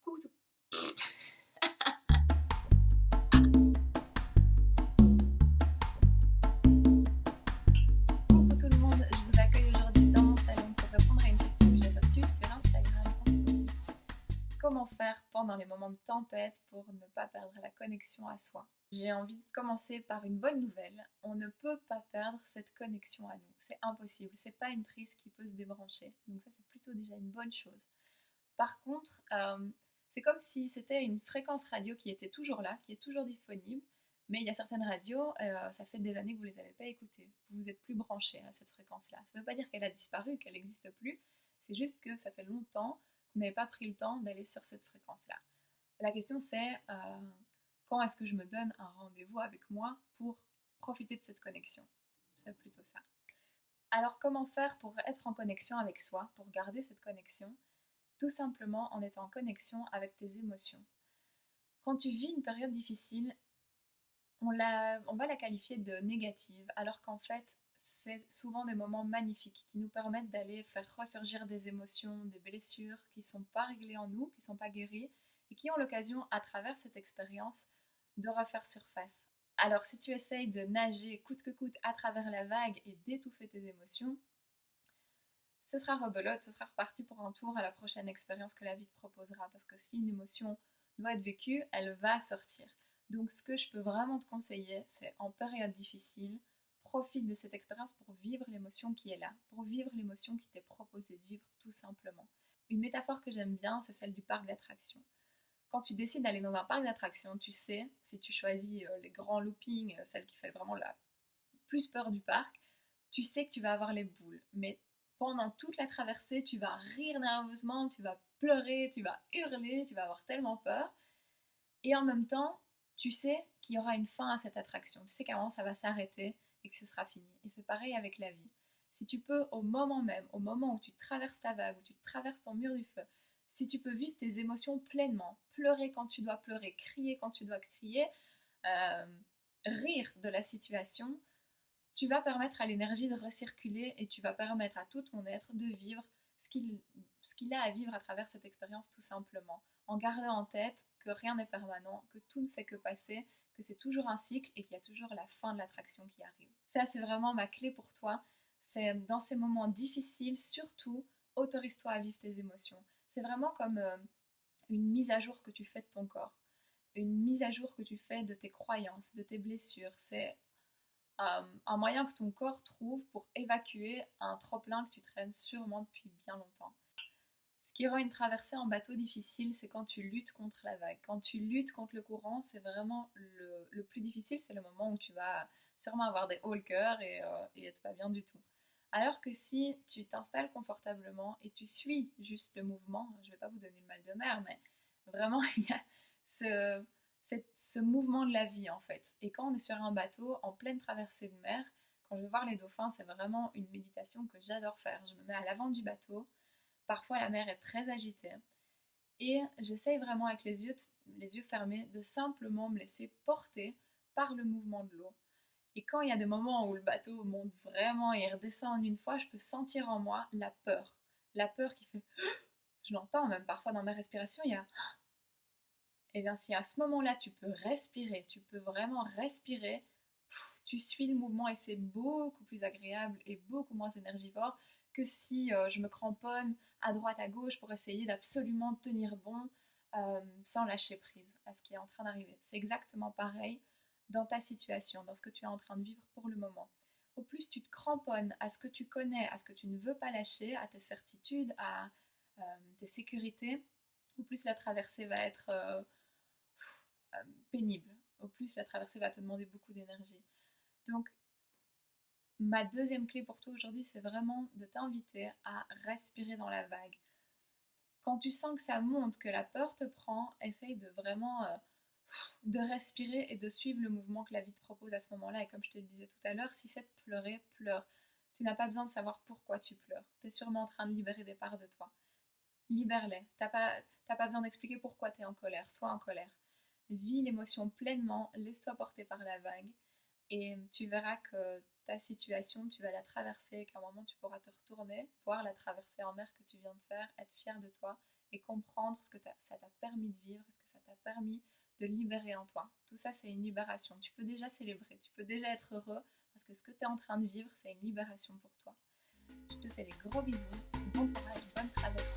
Coucou tout le monde, je vous accueille aujourd'hui dans mon salon pour répondre à une question que j'ai reçue sur Instagram en story. Comment faire pendant les moments de tempête pour ne pas perdre la connexion à soi? J'ai envie de commencer par une bonne nouvelle. On ne peut pas perdre cette connexion à nous. C'est impossible. C'est pas une prise qui peut se débrancher. Donc ça, c'est plutôt déjà une bonne chose. Par contre, c'est comme si c'était une fréquence radio qui était toujours là, qui est toujours disponible, mais il y a certaines radios, ça fait des années que vous ne les avez pas écoutées. Vous n'êtes plus branché à cette fréquence-là. Ça ne veut pas dire qu'elle a disparu, qu'elle n'existe plus, c'est juste que ça fait longtemps que vous n'avez pas pris le temps d'aller sur cette fréquence-là. La question c'est quand est-ce que je me donne un rendez-vous avec moi pour profiter de cette connexion? C'est plutôt ça. Alors comment faire pour être en connexion avec soi, pour garder cette connexion? Tout simplement en étant en connexion avec tes émotions. Quand tu vis une période difficile, on va la qualifier de négative, alors qu'en fait, c'est souvent des moments magnifiques qui nous permettent d'aller faire ressurgir des émotions, des blessures qui ne sont pas réglées en nous, qui ne sont pas guéries, et qui ont l'occasion, à travers cette expérience, de refaire surface. Alors si tu essayes de nager coûte que coûte à travers la vague et d'étouffer tes émotions, ce sera rebelote, ce sera reparti pour un tour à la prochaine expérience que la vie te proposera. Parce que si une émotion doit être vécue, elle va sortir. Donc ce que je peux vraiment te conseiller, c'est en période difficile, profite de cette expérience pour vivre l'émotion qui est là, pour vivre l'émotion qui t'est proposée de vivre tout simplement. Une métaphore que j'aime bien, c'est celle du parc d'attractions. Quand tu décides d'aller dans un parc d'attractions, tu sais, si tu choisis les grands loopings, celle qui fait vraiment la plus peur du parc, tu sais que tu vas avoir les boules. Mais pendant toute la traversée, tu vas rire nerveusement, tu vas pleurer, tu vas hurler, tu vas avoir tellement peur. Et en même temps, tu sais qu'il y aura une fin à cette attraction. Tu sais qu'à un moment, ça va s'arrêter et que ce sera fini. Et c'est pareil avec la vie. Si tu peux, au moment même, au moment où tu traverses ta vague, où tu traverses ton mur du feu, si tu peux vivre tes émotions pleinement, pleurer quand tu dois pleurer, crier quand tu dois crier, euh, rire de la situation, tu vas permettre à l'énergie de recirculer et tu vas permettre à tout ton être de vivre ce qu'il a à vivre à travers cette expérience tout simplement, en gardant en tête que rien n'est permanent, que tout ne fait que passer, que c'est toujours un cycle et qu'il y a toujours la fin de l'attraction qui arrive. Ça, c'est vraiment ma clé pour toi. C'est dans ces moments difficiles, surtout, autorise-toi à vivre tes émotions. C'est vraiment comme une mise à jour que tu fais de ton corps, une mise à jour que tu fais de tes croyances, de tes blessures. C'est un moyen que ton corps trouve pour évacuer un trop-plein que tu traînes sûrement depuis bien longtemps. Ce qui rend une traversée en bateau difficile, c'est quand tu luttes contre la vague. Quand tu luttes contre le courant, c'est vraiment le plus difficile, c'est le moment où tu vas sûrement avoir des hauts le cœur et être pas bien du tout. Alors que si tu t'installes confortablement et tu suis juste le mouvement, je ne vais pas vous donner le mal de mer, mais vraiment, il y a ce, ce mouvement de la vie en fait. Et quand on est sur un bateau en pleine traversée de mer, quand je vais voir les dauphins, c'est vraiment une méditation que j'adore faire. Je me mets à l'avant du bateau, parfois la mer est très agitée, et j'essaye vraiment avec les yeux fermés de simplement me laisser porter par le mouvement de l'eau. Et quand il y a des moments où le bateau monte vraiment et redescend en une fois, je peux sentir en moi la peur. La peur qui fait... Je l'entends même parfois dans ma respiration, il y a... Et bien si à ce moment-là tu peux respirer, tu peux vraiment respirer, tu suis le mouvement et c'est beaucoup plus agréable et beaucoup moins énergivore que si je me cramponne à droite à gauche pour essayer d'absolument tenir bon sans lâcher prise à ce qui est en train d'arriver. C'est exactement pareil dans ta situation, dans ce que tu es en train de vivre pour le moment. Au plus tu te cramponnes à ce que tu connais, à ce que tu ne veux pas lâcher, à tes certitudes, à tes sécurités, au plus la traversée va être pénible. Au plus la traversée va te demander beaucoup d'énergie. Donc, ma deuxième clé pour toi aujourd'hui, c'est vraiment de t'inviter à respirer dans la vague. Quand tu sens que ça monte, que la peur te prend, essaye de vraiment de respirer et de suivre le mouvement que la vie te propose à ce moment-là. Et comme je te le disais tout à l'heure, si c'est de pleurer, pleure. Tu n'as pas besoin de savoir pourquoi tu pleures. Tu es sûrement en train de libérer des parts de toi. Libère-les. T'as pas besoin d'expliquer pourquoi tu es en colère. Sois en colère. Vis l'émotion pleinement, laisse-toi porter par la vague et tu verras que ta situation, tu vas la traverser et qu'à un moment tu pourras te retourner, voir la traversée en mer que tu viens de faire, être fier de toi et comprendre ce que ça t'a permis de vivre, ce que ça t'a permis de libérer en toi. Tout ça, c'est une libération. Tu peux déjà célébrer, tu peux déjà être heureux parce que ce que tu es en train de vivre, c'est une libération pour toi. Je te fais des gros bisous, bon courage, bonne traversée.